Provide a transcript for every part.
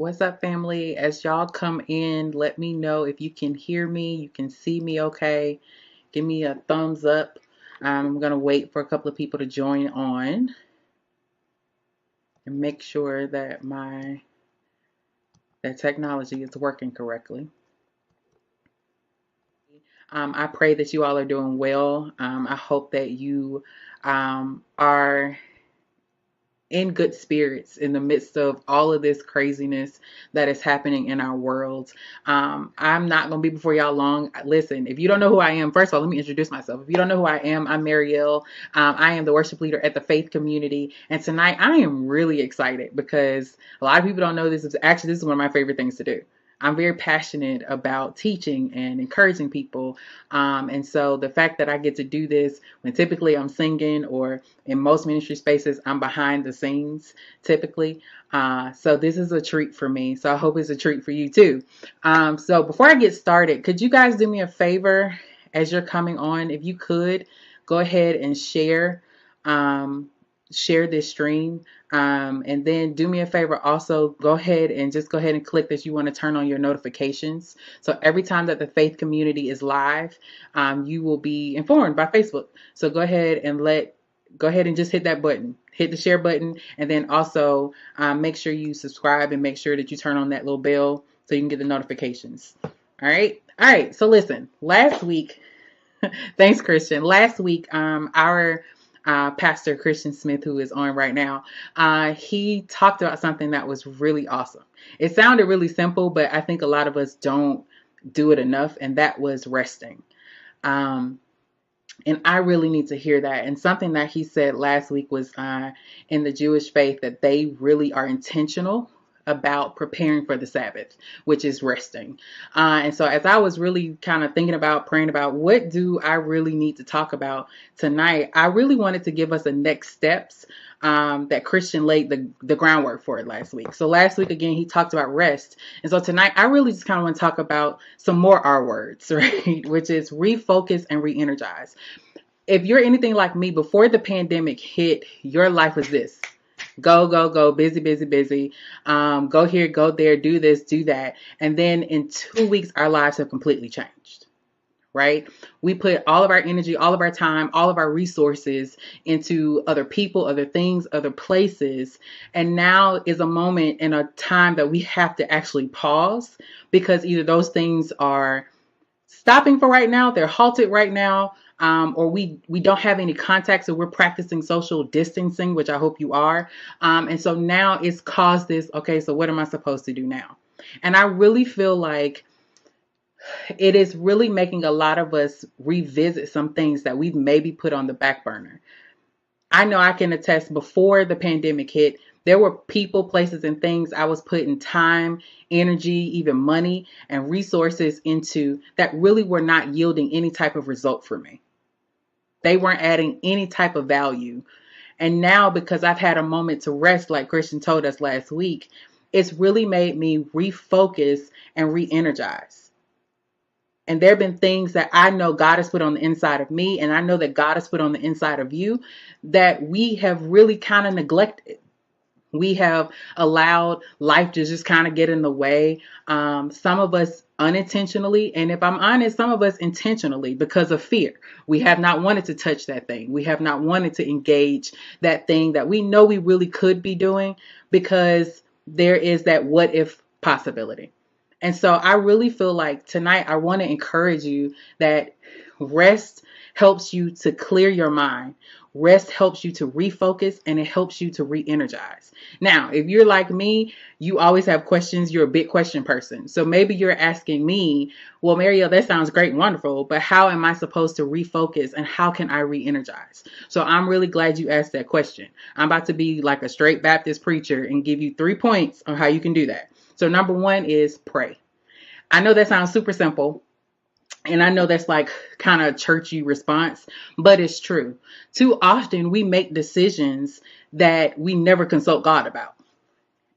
What's up, family? As y'all come in, let me know if you can hear me, you can see me okay. Give me a thumbs up. I'm going to wait for a couple of people to join on and make sure that that technology is working correctly. I pray that you all are doing well. I hope that you are in good spirits in the midst of all of this craziness that is happening in our world. I'm not going to be before y'all long. Listen, if you don't know who I am, first of all, let me introduce myself. If you don't know who I am, I'm Marielle. I am the worship leader at the Faith Community. And tonight I am really excited because a lot of people don't know this. This is one of my favorite things to do. I'm very passionate about teaching and encouraging people. And so the fact that I get to do this when typically I'm singing, or in most ministry spaces, I'm behind the scenes typically. So this is a treat for me. So I hope it's a treat for you too. So before I get started, could you guys do me a favor as you're coming on? If you could go ahead and share this stream. And then do me a favor, also go ahead and click that you want to turn on your notifications. So every time that the Faith Community is live, you will be informed by Facebook. So go ahead and just hit that button, hit the share button, and then also make sure you subscribe and make sure that you turn on that little bell so you can get the notifications. All right. So listen, last week, thanks, Christian. Last week, our Pastor Christian Smith, who is on right now, he talked about something that was really awesome. It sounded really simple, but I think a lot of us don't do it enough, and that was resting. And I really need to hear that. And something that he said last week was in the Jewish faith that they really are intentional about preparing for the Sabbath, which is resting. And so as I was really kind of thinking about, praying about, what do I really need to talk about tonight, I really wanted to give us a next steps that Christian laid the groundwork for it last week. So last week, again, he talked about rest. And so tonight, I really just kind of want to talk about some more R words, right? Which is refocus and re-energize. If you're anything like me, before the pandemic hit, your life was this: go, busy, busy, busy. Go here, go there, do this, do that. And then in 2 weeks, our lives have completely changed, right? We put all of our energy, all of our time, all of our resources into other people, other things, other places. And now is a moment in a time that we have to actually pause, because either those things are stopping for right now, they're halted right now, or we don't have any contact, so we're practicing social distancing, which I hope you are. And so now it's caused this, okay, so what am I supposed to do now? And I really feel like it is really making a lot of us revisit some things that we've maybe put on the back burner. I know I can attest, before the pandemic hit, there were people, places, and things I was putting time, energy, even money and resources into that really were not yielding any type of result for me. They weren't adding any type of value. And now, because I've had a moment to rest, like Christian told us last week, it's really made me refocus and re-energize. And there have been things that I know God has put on the inside of me, and I know that God has put on the inside of you, that we have really kind of neglected. We have allowed life to just kind of get in the way. Some of us unintentionally, and if I'm honest, some of us intentionally, because of fear. We have not wanted to touch that thing. We have not wanted to engage that thing that we know we really could be doing, because there is that what if possibility. And so I really feel like tonight I want to encourage you that rest helps you to clear your mind. Rest helps you to refocus, and it helps you to re-energize. Now, if you're like me, you always have questions. You're a big question person. So maybe you're asking me, well, Marielle, that sounds great and wonderful, but how am I supposed to refocus, and how can I re-energize? So I'm really glad you asked that question. I'm about to be like a straight Baptist preacher and give you 3 points on how you can do that. So number one is pray. I know that sounds super simple, and I know that's like kind of a churchy response, but it's true. Too often we make decisions that we never consult God about.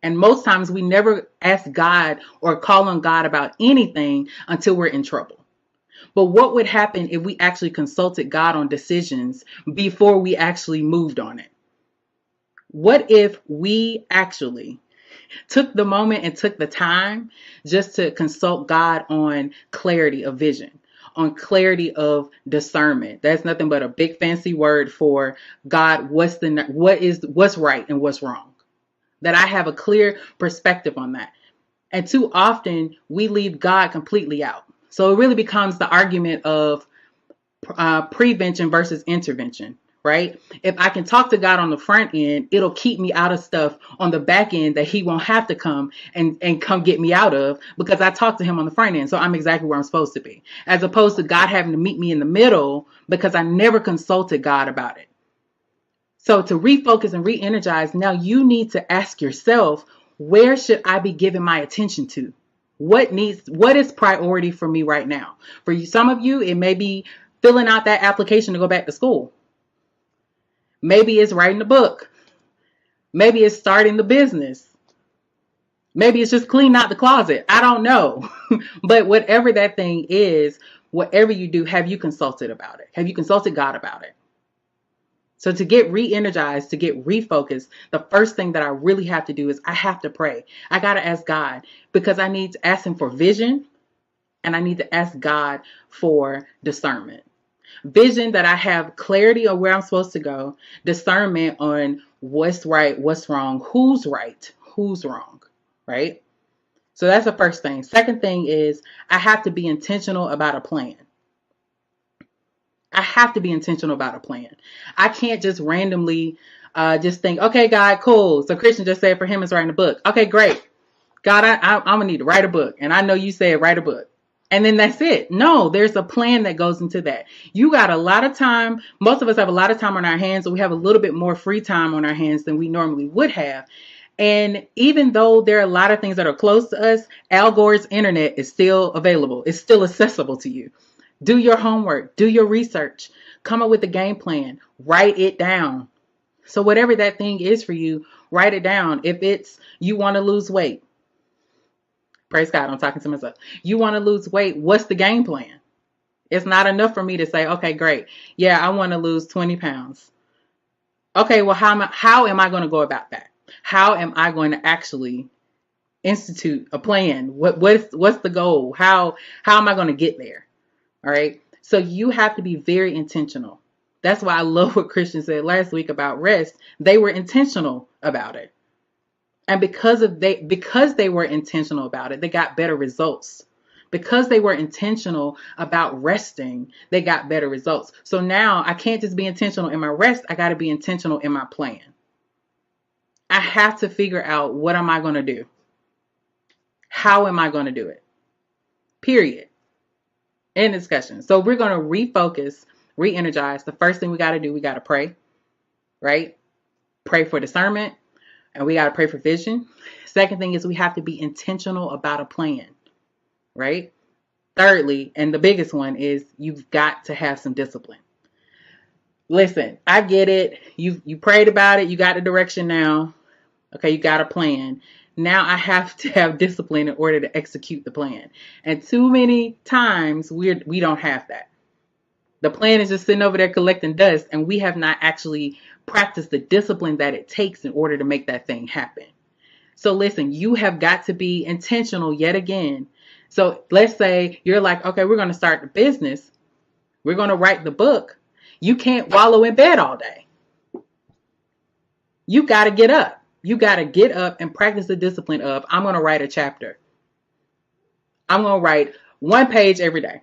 And most times we never ask God or call on God about anything until we're in trouble. But what would happen if we actually consulted God on decisions before we actually moved on it? What if we actually took the moment and took the time just to consult God on clarity of vision, on clarity of discernment. That's nothing but a big fancy word for God, what's right and what's wrong. That I have a clear perspective on that. And too often we leave God completely out. So it really becomes the argument of prevention versus intervention, right? If I can talk to God on the front end, it'll keep me out of stuff on the back end that he won't have to come and come get me out of, because I talked to him on the front end. So I'm exactly where I'm supposed to be, as opposed to God having to meet me in the middle because I never consulted God about it. So to refocus and re-energize, now you need to ask yourself, where should I be giving my attention to? What is priority for me right now? For you, some of you, it may be filling out that application to go back to school. Maybe it's writing a book. Maybe it's starting the business. Maybe it's just cleaning out the closet. I don't know. But whatever that thing is, whatever you do, have you consulted about it? Have you consulted God about it? So to get re-energized, to get refocused, the first thing that I really have to do is I have to pray. I got to ask God, because I need to ask him for vision, and I need to ask God for discernment. Vision, that I have clarity of where I'm supposed to go. Discernment on what's right, what's wrong, who's right, who's wrong, right? So that's the first thing. Second thing is I have to be intentional about a plan. I have to be intentional about a plan. I can't just randomly just think, okay, God, cool. So Christian just said for him it's writing a book. Okay, great. God, I'm going to need to write a book. And I know you said write a book. And then that's it. No, there's a plan that goes into that. You got a lot of time. Most of us have a lot of time on our hands. So we have a little bit more free time on our hands than we normally would have. And even though there are a lot of things that are close to us, Al Gore's internet is still available. It's still accessible to you. Do your homework. Do your research. Come up with a game plan. Write it down. So whatever that thing is for you, write it down. If it's you want to lose weight. Praise God, I'm talking to myself. You want to lose weight. What's the game plan? It's not enough for me to say, okay, great. Yeah, I want to lose 20 pounds. Okay, well, how am I going to go about that? How am I going to actually institute a plan? What's the goal? How am I going to get there? All right. So you have to be very intentional. That's why I love what Christian said last week about rest. They were intentional about it. And because they were intentional about it, they got better results. Because they were intentional about resting, they got better results. So now I can't just be intentional in my rest. I got to be intentional in my plan. I have to figure out, what am I going to do? How am I going to do it? Period. End discussion. So we're going to refocus, re-energize. The first thing we got to do, we got to pray, right? Pray for discernment. And we got to pray for vision. Second thing is we have to be intentional about a plan, right? Thirdly, and the biggest one is you've got to have some discipline. Listen, I get it. You prayed about it. You got the direction now. Okay, you got a plan. Now I have to have discipline in order to execute the plan. And too many times we don't have that. The plan is just sitting over there collecting dust, and we have not actually practiced the discipline that it takes in order to make that thing happen. So listen, you have got to be intentional yet again. So let's say you're like, okay, we're going to start the business. We're going to write the book. You can't wallow in bed all day. You got to get up. You got to get up and practice the discipline of, I'm going to write a chapter. I'm going to write one page every day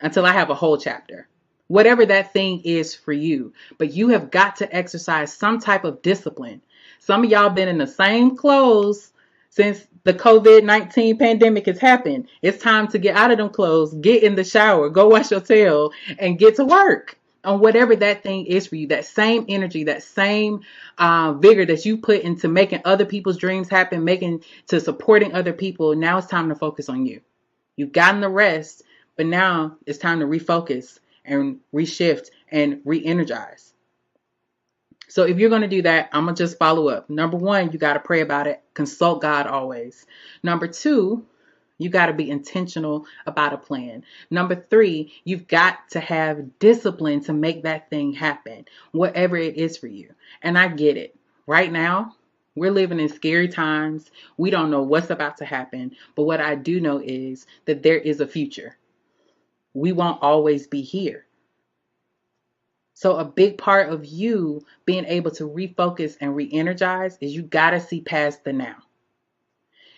until I have a whole chapter. Whatever that thing is for you. But you have got to exercise some type of discipline. Some of y'all been in the same clothes since the COVID-19 pandemic has happened. It's time to get out of them clothes, get in the shower, go wash your tail, and get to work on whatever that thing is for you. That same energy, that same vigor that you put into making other people's dreams happen, to supporting other people. Now it's time to focus on you. You've gotten the rest, but now it's time to refocus and reshift and re-energize. So if you're going to do that, I'm going to just follow up. Number one, you got to pray about it. Consult God always. Number two, you got to be intentional about a plan. Number three, you've got to have discipline to make that thing happen, whatever it is for you. And I get it. Right now, We're living in scary times. We don't know what's about to happen. But what I do know is that there is a future. We won't always be here. So a big part of you being able to refocus and re-energize is you got to see past the now.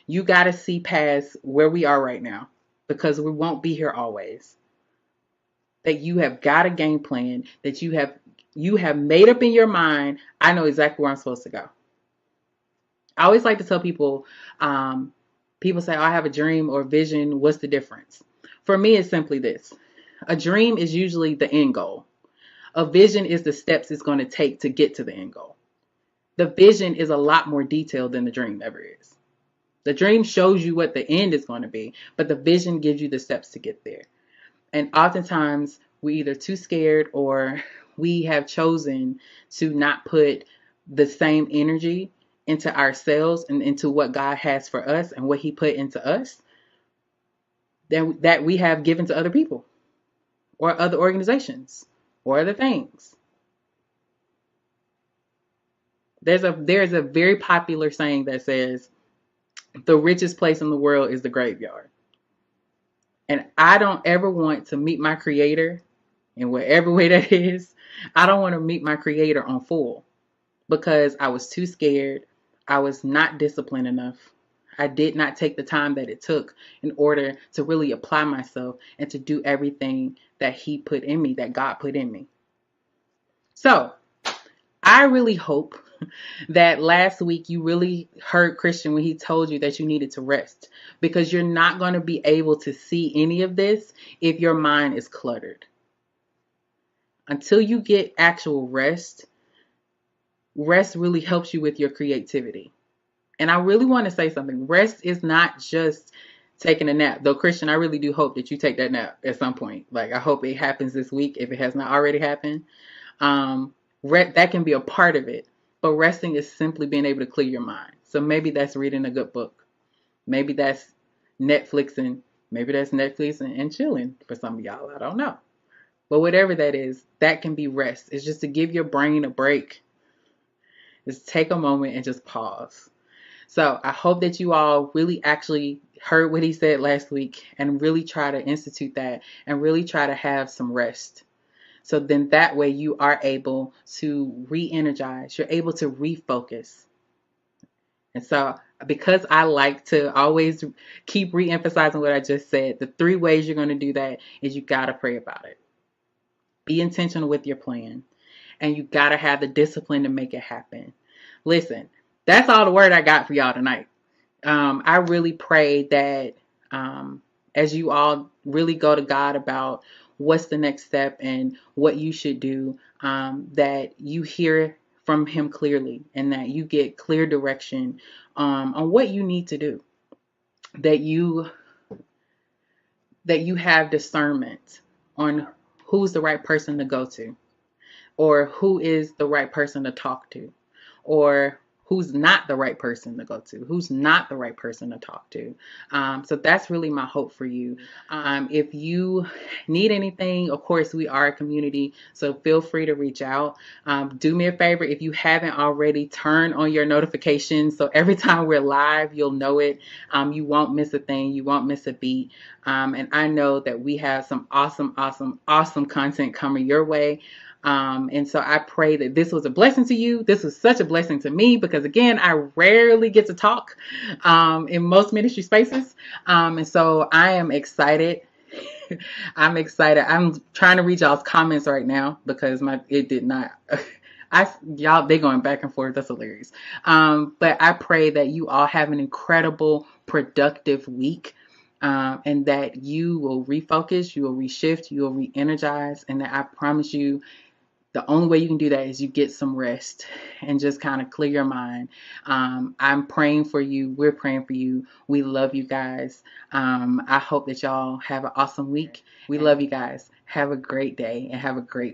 You got to see past where we are right now, because we won't be here always. That you have got a game plan, that you have made up in your mind. I know exactly where I'm supposed to go. I always like to tell people, people say, oh, I have a dream or vision. What's the difference? For me, it's simply this. A dream is usually the end goal. A vision is the steps it's going to take to get to the end goal. The vision is a lot more detailed than the dream ever is. The dream shows you what the end is going to be, but the vision gives you the steps to get there. And oftentimes we're either too scared or we have chosen to not put the same energy into ourselves and into what God has for us and what he put into us that we have given to other people or other organizations or other things. There's a very popular saying that says the richest place in the world is the graveyard. And I don't ever want to meet my creator in whatever way that is. I don't want to meet my creator on full because I was too scared. I was not disciplined enough. I did not take the time that it took in order to really apply myself and to do everything that he put in me, that God put in me. So I really hope that last week you really heard Christian when he told you that you needed to rest, because you're not going to be able to see any of this if your mind is cluttered. Until you get actual rest, rest really helps you with your creativity. And I really want to say something. Rest is not just taking a nap. Though, Christian, I really do hope that you take that nap at some point. Like, I hope it happens this week if it has not already happened. That can be a part of it. But resting is simply being able to clear your mind. So maybe that's reading a good book. Maybe that's Netflixing. Maybe that's Netflixing and chilling for some of y'all. I don't know. But whatever that is, that can be rest. It's just to give your brain a break. Just take a moment and just pause. So I hope that you all really actually heard what he said last week and really try to institute that and really try to have some rest. So then that way you are able to re-energize. You're able to refocus. And so because I like to always keep re-emphasizing what I just said, the 3 ways you're going to do that is you got to pray about it. Be intentional with your plan. And you got to have the discipline to make it happen. Listen, that's all the word I got for y'all tonight. I really pray that as you all really go to God about what's the next step and what you should do, that you hear from him clearly and that you get clear direction on what you need to do. That you have discernment on who's the right person to go to, or who is the right person to talk to, or who's not the right person to go to, who's not the right person to talk to. So that's really my hope for you. If you need anything, of course, we are a community, so feel free to reach out. Do me a favor, if you haven't already, turn on your notifications so every time we're live, you'll know it. You won't miss a thing. You won't miss a beat. And I know that we have some awesome content coming your way. And so I pray that this was a blessing to you. This was such a blessing to me because, again, I rarely get to talk in most ministry spaces. And so I am excited. I'm excited. I'm trying to read y'all's comments right now because it did not. Y'all, they're going back and forth. That's hilarious. But I pray that you all have an incredible, productive week. And that you will refocus, you will reshift, you will re-energize, and that I promise you, the only way you can do that is you get some rest and just kind of clear your mind. I'm praying for you. We're praying for you. We love you guys. I hope that y'all have an awesome week. We love you guys. Have a great day and have a great